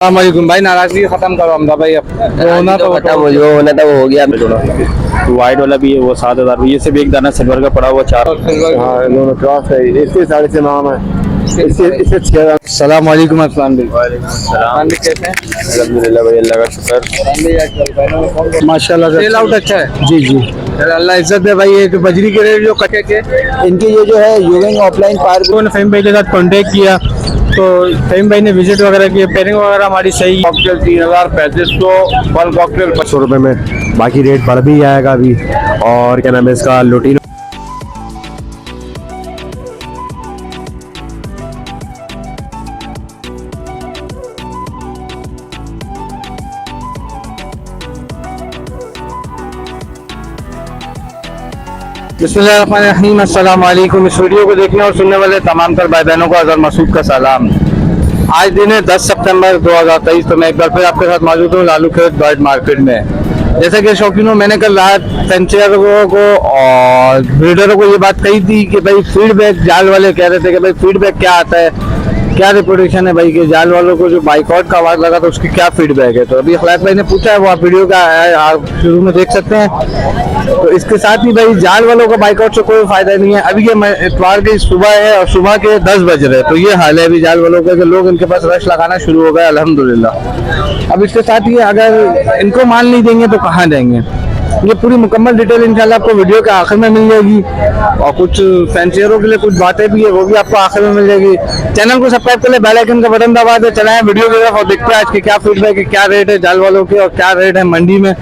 वालेकुम भाई, नाराजगी खत्म करो हमदा भाई। अब होना तो खत्म हो जो होना था वो हो गया। वाइट वाला भी है वो 7,000। ये सिर्फ एक दाना सिल्वर का पड़ा हुआ 4। हाँ, दोनों क्रॉस है। इसके 6.5 नाम है। इससे 6,000। सलाम वालेकुम अस्सलाम भाई। वालेकुम कैसे हैं? अल्हम्दुलिल्लाह भाई, अल्लाह का शुक्र। माशाल्लाह सेल आउट अच्छा है। जी जी। अल्लाह इज्जत दे भाई। एक बजरी के रेट जो कटे के इनके ये जो है यूविंग ऑफलाइन पार्क ने फहीम भाई के साथ कांटेक्ट किया तो फहीम भाई ने विजिट वगैरह की, पेयरिंग वगैरह हमारी सही। कॉकटेल 3,000 3500 फल कॉकटेल 500 रुपए में। बाकी रेट बढ़ भी जाएगा अभी। और क्या नाम है इसका लुटीनो। बिस्मिल्लाहिर्रहमानिर्रहीम, अस्सलाम वालेकुम। इस वीडियो को देखने और सुनने वाले तमाम तर भाई बहनों को अज़हर मसूद का सलाम। आज दिन है 10 सितंबर 2023। तो मैं एक बार फिर आपके साथ मौजूद हूँ लालू खेत बर्ड मार्केट में। जैसे कि शौकीनों, मैंने कल रात फैंसियरों को और ब्रीडरों को ये बात कही थी कि भाई फीडबैक, जाल वाले कह रहे थे कि भाई फीडबैक क्या आता है, क्या रिपोर्टेशन है भाई, कि जाल वालों को जो बाइकआउट का आवाज़ लगा तो उसकी क्या फीडबैक है। तो अभी अखलाक भाई ने पूछा है, वो आप वीडियो का आप शुरू में देख सकते हैं। तो इसके साथ ही भाई जाल वालों का बाइकआउट से कोई फायदा नहीं है। अभी ये इतवार की सुबह है और सुबह के 10 बज रहे हैं। तो ये हाल है अभी जाल वालों का कि लोग इनके पास रश लगाना शुरू हो गया अल्हम्दुलिल्लाह। अब इसके साथ ही अगर इनको माल नहीं देंगे तो कहाँ देंगे। ये पूरी मुकम्मल डिटेल इंशाल्लाह आपको वीडियो के आखिर में मिल जाएगी। और कुछ फैंसियरों के लिए कुछ बातें भी है, वो भी आपको आखिर में मिल जाएगी। चैनल को सब्सक्राइब कर ले, बेल आइकन का बटन दबा दे, चलाएं वीडियो की तरफ और देखते हैं आज की क्या फीडबैक है, क्या रेट है जाल वालों के और क्या रेट है मंडी में,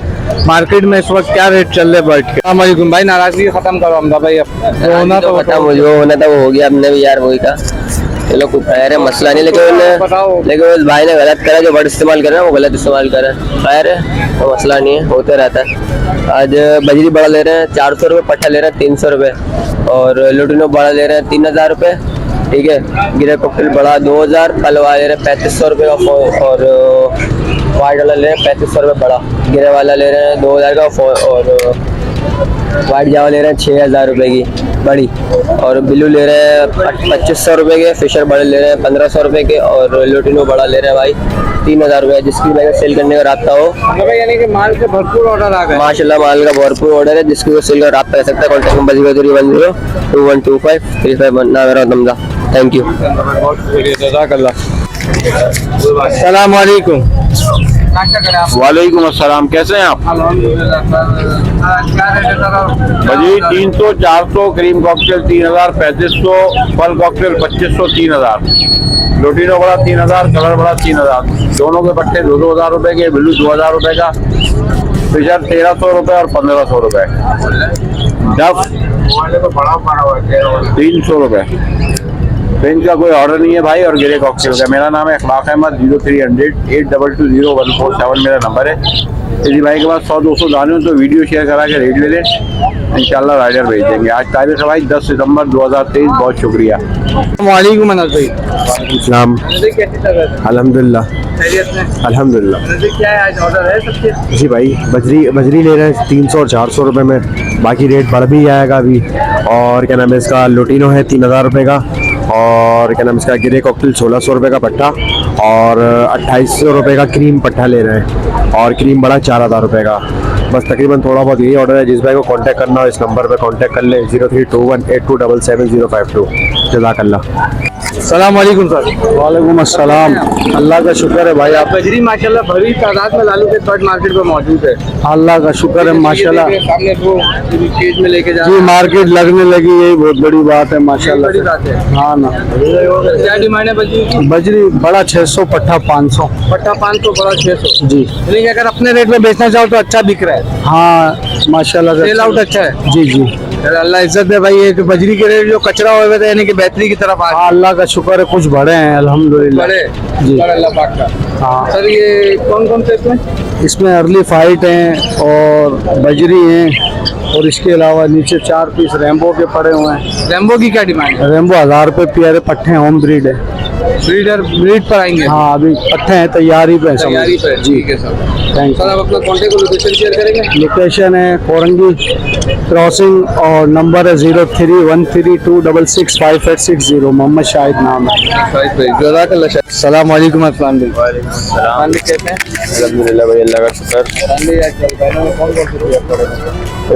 मार्केट में इस वक्त क्या रेट चल रहे हैं बर्ड के। अस्सलाम वालेकुम भाई, नाराजगी खत्म करो हमदा भाई। अब होना तो खत्म हो जो होना था वो हो गया। हमने भी यार वही का चलो कुछ खैर है, मसला नहीं। लेकिन उस भाई ने गलत करा, जो वर्ड इस्तेमाल कर रहा है वो गलत इस्तेमाल कर रहा है। खैर है तो मसला नहीं है, होते रहता है। आज बजरी बड़ा ले रहे हैं 400 रुपये, पट्टा ले रहे हैं 300 रुपये और लुटिनो बड़ा ले रहे हैं 3,000 रुपये। ठीक है, गिरे कॉकटेल बड़ा 2,000, फल वाला ले रहे हैं 3500 रुपये का और वाइट वाला ले रहे हैं 3500 रुपये बड़ा। गिरे वाला ले रहे हैं 2,000 का और वाइट जावा ले रहे हैं 6,000 रुपये की बड़ी। और बिल्लू ले रहे हैं 2500 रुपये के, फिशर बड़े ले रहे हैं 1500 रुपये के और लुटिनो बड़ा ले रहे हैं भाई 3,000 रुपये। जिसकी भाई सेल करने का रास्ता हो, यानी कि माल के भरपूर ऑर्डर आ गए माशाल्लाह माल का भरपूर ऑर्डर है। जिसकी वो सेल का रास्ता कर सकता है। Contact number 03102125351 thank you. अस्सलाम वालेकुम। वालेकुम अस्सलाम। कैसे हैं आप? बजरी 300 400, क्रीम कॉकटेल 3,000 3500, फल कॉकटेल 2500 3,000, लोटिनो बड़ा 3,000, कलर बड़ा 3,000। दोनों के पट्टे 2,000 रुपए के, बिल्लू 2,000 रुपए का, फिशर 1,300 रुपए और 1,500 रुपए, डफ 300 रुपए। तो इनका कोई ऑर्डर नहीं है भाई। और गिरे कॉकटेल का मेरा नाम है अखलाक अहमद। 0300 8220147 मेरा नंबर है। यदि भाई के पास 100-200 दाने हो तो वीडियो शेयर करा के रेट ले लें, इंशाल्लाह राइडर भेज देंगे। आज तारीख है भाई 10 सितंबर 2023। बहुत शुक्रिया। वालेकुम भाई। इस्लाम अल्हम्दुलिल्लाह अल्हम्दुलिल्लाह। क्या है आज ऑर्डर है सबके? जी भाई, बजरी ले रहे हैं 300 और 400 रुपये में। बाकी रेट बढ़ भी जाएगा अभी। और क्या नाम है इसका लुटीनो है 3,000 रुपये का और क्या नाम इसका गिरे कॉकटेल 1,600 रुपये का पट्टा और 2,800 रुपये का क्रीम पट्टा ले रहे हैं और क्रीम बड़ा 4,000 रुपये का। बस तकरीबन थोड़ा बहुत यही ऑर्डर है। जिस भाई को कांटेक्ट करना हो इस नंबर पे कांटेक्ट कर ले 032182777052। जज़ाकल्लाह। सलाम वालेकुम सर। वालेकुम अस्सलाम। अल्लाह का शुक्र है भाई। आप बजरी माशाल्लाह भरी तादाद में लालू के बर्ड मार्केट में मौजूद है। अल्लाह का शुक्र है माशाल्लाह। सामने वो केज में लेके जा जी मार्केट लगने लगी, यही बहुत बड़ी बात है माशाल्लाह। बड़ी बात है। हाँ ना। क्या डिमांड है बजरी की? बजरी बड़ा 600, पट्टा 500। पट्टा 500, बड़ा 600। जी। लेकिन अगर अपने रेट में बेचना चाहो तो अच्छा बिक रहा है। हाँ माशाल्लाह से सेल आउट अच्छा है। जी जी। अल्लाह इज्जत दे भाई। एक बजरी के रेट जो कचरा हुए थे यानी कि बेहतरी की तरफ आ हाँ अल्लाह का शुक्र है, कुछ बढ़े हैं अल्हम्दुलिल्लाह। बड़े जी। अल्लाह पाक का। हाँ सर ये कौन कौन से इसमें? इसमें अर्ली फाइट हैं और बजरी हैं और इसके अलावा नीचे 4 पीस रेम्बो के पड़े हुए हैं। रेम्बो की क्या डिमांड है? रेम्बो 1,000 रुपये पेयर पट्टे होम ब्रीड है। ब्रीड पर आएंगे? हाँ अभी पट्टे हैं, तैयारी पे है सब। तैयारी पे, ठीक है सर। थैंक सर आप अपना कॉन्टेक्ट और लोकेशन शेयर करेंगे? लोकेशन है कोरंगी क्रॉसिंग और नंबर है 0313266560। मोहम्मद शाहिद नाम है। सलाम वालेकुम अरफान भाई। सलाम। कैसे हैं? अल्हम्दुलिल्लाह भाई, अल्लाह का शुक्र।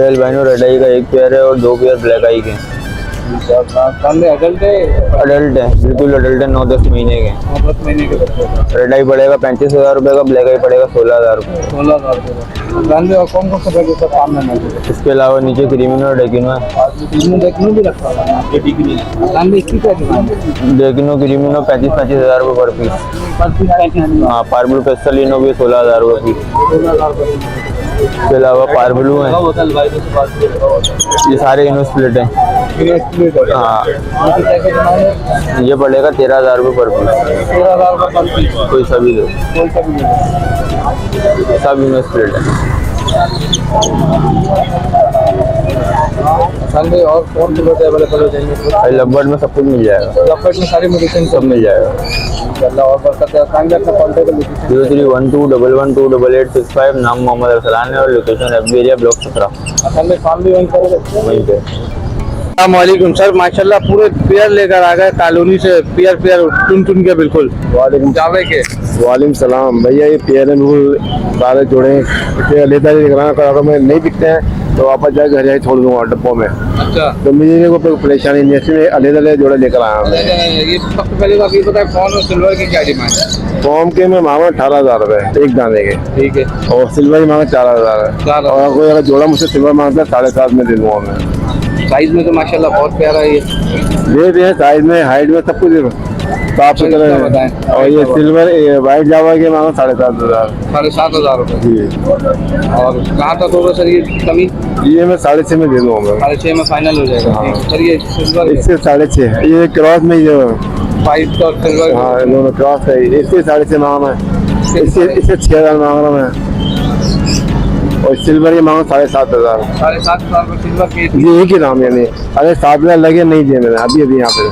एल्बाइनो रेड आई का एक पेयर है और 2 पेयर ब्लैक आई के। अडल्ट है? अडल्ट है, बिल्कुल अडल्ट है, 9-10 महीने के। 10 महीने के बच्चे। रेड आई पड़ेगा 35,000 रुपये का, ब्लैक आई पड़ेगा 16,000 रुपये। 16,000 रुपये। और कौन कौन सा पैकेज काम में मौजूद है? इसके अलावा नीचे क्रीमिनो और डेकिनो है। देखने भी रखा हुआ है आपके डिग्री। इसकी क्या डिमांड है? डेकिनो क्रीमिनो 35,000 रुपये पर पीस। हाँ, पार्बलू पेस्टलिनो भी 16,000 रुपये पीस। 16,000 रुपये। इसके अलावा पार्बलू है, ये सारे इनो स्प्लिट हैं। हाँ, ये पड़ेगा 13,000 रुपये पर पीस। 13,000 रुपये पर पीस। कोई सभी दो, कोई सा भी नहीं। सब इनो स्प्लिट है। भाई और कौन सी बच्चे अवेलेबल हो जाएंगे? भाई लबर्ड में सब कुछ मिल जाएगा, लपेट में सारी मेडिसिन सब मिल जाएगा। अल्लाह और बरकत है। अपना कॉन्टेक्ट कर लीजिए। 031211228865। नाम मोहम्मद अरसलान है और लोकेशन FB एरिया ब्लॉक 17 असल में काम भी वहीं करोगे? वहीं पे। अस्सलामुअलैकुम सर, माशाल्लाह पूरे पेयर लेकर आ गए कॉलोनी से। पेयर टुन टुन के बिल्कुल वालेकुम जावे के। वालेकुम सलाम भैया, ये पेयर बिल्कुल सारे जोड़े लेता दिख में नहीं बिकते हैं तो वापस जाकर घर जाके छोड़ दूंगा डब्बों में। अच्छा, तो मुझे कोई परेशानी नहीं है, इसलिए अलग जोड़े लेकर आया हूँ। ये सबसे पहले तो आप ये बताएं फोन और सिल्वर की क्या डिमांड है? फॉर्म के मैं मांगा 18,000 रुपये एक दाने के, ठीक है। और सिल्वर ही मांगा 4,000 है। 4,000। और कोई अगर जोड़ा मुझसे सिल्वर मांगता है 7,500 में दे दूंगा मैं। साइज में तो माशाल्लाह बहुत प्यारा है ये। दे दिए, साइज में हाइट में सब कुछ साफ सुथरा है। बताएं। और ये सिल्वर वाइट जावा के मांगा 7,500। 7,500 रुपये। जी, और कहाँ तक होगा सर ये कमी? ये मैं 6.5 में दे दूंगा मैं। 6.5 में फाइनल हो जाएगा। हाँ। सर ये सिल्वर इससे 6.5 ये क्रॉस में जो वाइट और सिल्वर। हाँ दोनों क्रॉस है, इससे 6.5 मांगा मैं, इससे 6,000 मांग रहा मैं, और सिल्वर ये मांगा 7,500। 7,500 रुपये सिल्वर के। ये एक ही दाम यानी 7,000 लगे नहीं दिए मैंने अभी यहाँ पे।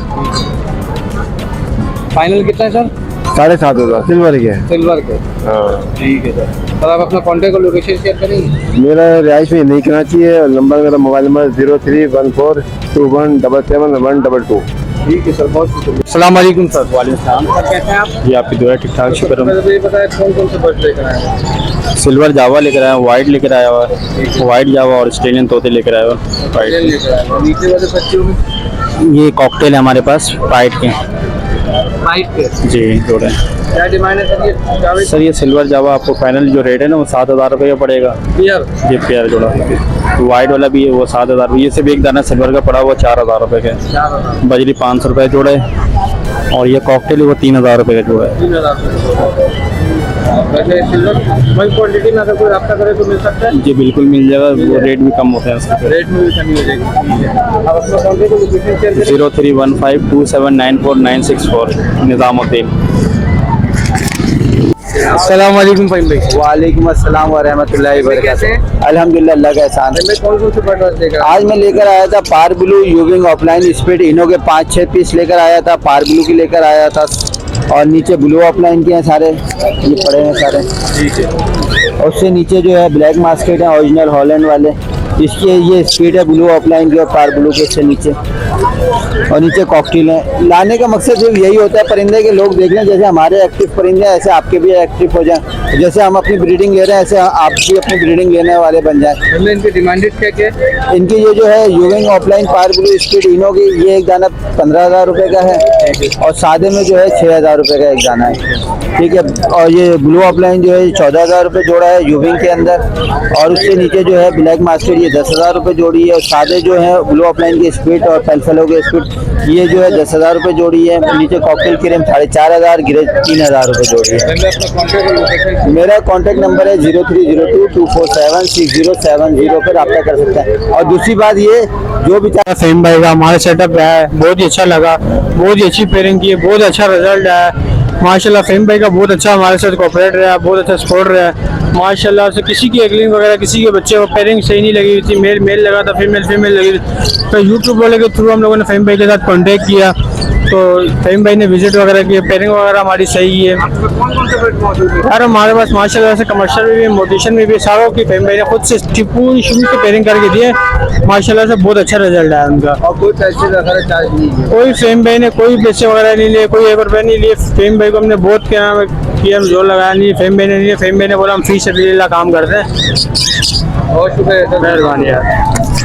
फाइनल कितना है सर? 7,500 सिल्वर के। सिल्वर के, हाँ ठीक है सर। सर आप अपना कॉन्टेक्ट और लोकेशन शेयर करेंगे? मेरा रिहाइश में नहीं करना चाहिए। नंबर मेरा मोबाइल नंबर 031421771122। ठीक है सर, बहुत शुक्रिया। अस्सलाम वालेकुम सर। वालेकुम सलाम। सर कैसे हैं आप? जी आपकी दुआ ठीक ठाक, शुक्र है। पहले तो ये बताएं कौन कौन से बर्ड लेकर आए हैं? सिल्वर जावा लेकर आया हूँ, वाइट लेकर आया हुआ है, वाइट जावा और ऑस्ट्रेलियन तोते लेकर आया हुआ है। वाइट लेकर आए हैं। नीचे वाले बच्चों में ये कॉकटेल है हमारे पास वाइट के। वाइट के जी जोड़े। क्या डिमांड है सर ये जावेद? सर ये सिल्वर जावा आपको फाइनल जो रेट है ना वो 7,000 रुपये का पड़ेगा। पियर ये पेयर जोड़ा वाइट वाला भी है वो 7,000। ये सिर्फ एक दाना सिल्वर का पड़ा हुआ 4,000 रुपये का। 4,000। बजरी 500 रुपये जोड़ा है, और ये कॉकटेल है वो 3,000 रुपये का जोड़ा है। 3,000। वैसे सिल्वर वही क्वांटिटी में अगर कोई रब्ता करे तो मिल सकता है? जी बिल्कुल मिल जाएगा, वो रेट भी कम होता है उसके। रेट में भी कमी हो जाएगी। ठीक है। अब अपना कॉन्टेक्ट और लोकेशन शेयर करें? 0315279496 निज़ामुद्दीन। अस्सलाम वालेकुम फ़हीम भाई। वालेकुम अस्सलाम व रहमतुल्लाहि व कैसे बरकातुहू। हैं? अल्हम्दुलिल्लाह, अल्लाह का एहसान है। मैं कौन कौन से बर्ड लेकर आए? आज मैं लेकर आया था पार ब्लू यूविंग ऑफलाइन स्पीड इनो के 5-6 पीस लेकर आया था। पार ब्लू की लेकर आया था, और नीचे ब्लू ऑफलाइन के हैं सारे, ये पड़े हैं सारे। ठीक है। और उससे नीचे जो है ब्लैक मास्केट है ओरिजिनल हॉलैंड वाले, इसके ये स्पीड है ब्लू ऑफलाइन की और पार ब्लू के इससे नीचे, और नीचे कॉकटेल है। लाने का मकसद सिर्फ यही होता है परिंदे के लोग देख लें, जैसे हमारे एक्टिव परिंदे हैं ऐसे आपके भी एक्टिव हो जाएं। जैसे हम अपनी ब्रीडिंग ले रहे हैं ऐसे आप भी अपनी ब्रीडिंग लेने वाले बन जाएं। मतलब इनकी डिमांडेड क्या क्या है? इनकी ये जो है यूविंग ऑफलाइन पार ब्लू स्पीड इनो की, ये एक दाना 15,000 रुपये का है, और सादे में जो है 6,000 रुपये का एक दाना है। ठीक है। और ये ब्लू ऑफलाइन जो है 14,000 रुपये जोड़ा है यूविंग के अंदर, और उससे नीचे जो है ब्लैक मास्केट ये 10,000 रुपये जोड़ी है, और सादे जो है ब्लू ऑफलाइन की स्पीड और पेलफेलो की स्पीड ये जो है 10,000 रुपये जोड़ी है। नीचे कॉकटेल क्रीम 4,500, गिरे 3,000 रुपये जोड़ी है। मैं अपना कॉन्टेक्ट और लोकेशन मेरा कॉन्टैक्ट नंबर है 0302247607 पर रब्ता कर सकते हैं। और दूसरी बात ये जो भी फ़हीम भाई का हमारा सेटअप है, बहुत ही अच्छा लगा, बहुत ही अच्छी पेयरिंग की है, बहुत अच्छा रिजल्ट है माशाल्लाह। फ़हीम भाई का बहुत अच्छा हमारे साथ कोऑपरेट रहा है, बहुत अच्छा सपोर्ट रहा है माशाल्लाह से। किसी की एगलिंग वगैरह किसी के बच्चे को पेयरिंग सही नहीं लगी थी, मेल लगा था, फीमेल लगी थी, तो यूट्यूब वाले के थ्रू हम लोगों ने फ़हीम भाई के साथ कॉन्टेक्ट किया, तो फहीम भाई ने विजिट वगैरह की, पेयरिंग वगैरह हमारी सही है कौन कौन से बेड मौजूद है? यार। हमारे पास माशाल्लाह से कमर्शियल में भी, मोटिशन में भी, सारों की फहीम भाई ने खुद से पूरी शुरू से पेयरिंग करके दिए। माशाल्लाह से बहुत अच्छा रिजल्ट आया उनका। और कोई पैसे वगैरह चार्ज नहीं है? कोई फहीम भाई ने कोई पैसे वगैरह नहीं लिए, कोई 1 रुपया नहीं लिए। फहीम भाई को हमने बहुत क्या नाम है किया, जोर लगाया नहीं, फहीम भाई ने नहीं। फहीम भाई ने बोला हम फीस से काम करते हैं। बहुत शुक्रिया सर। मेहरबानी यार।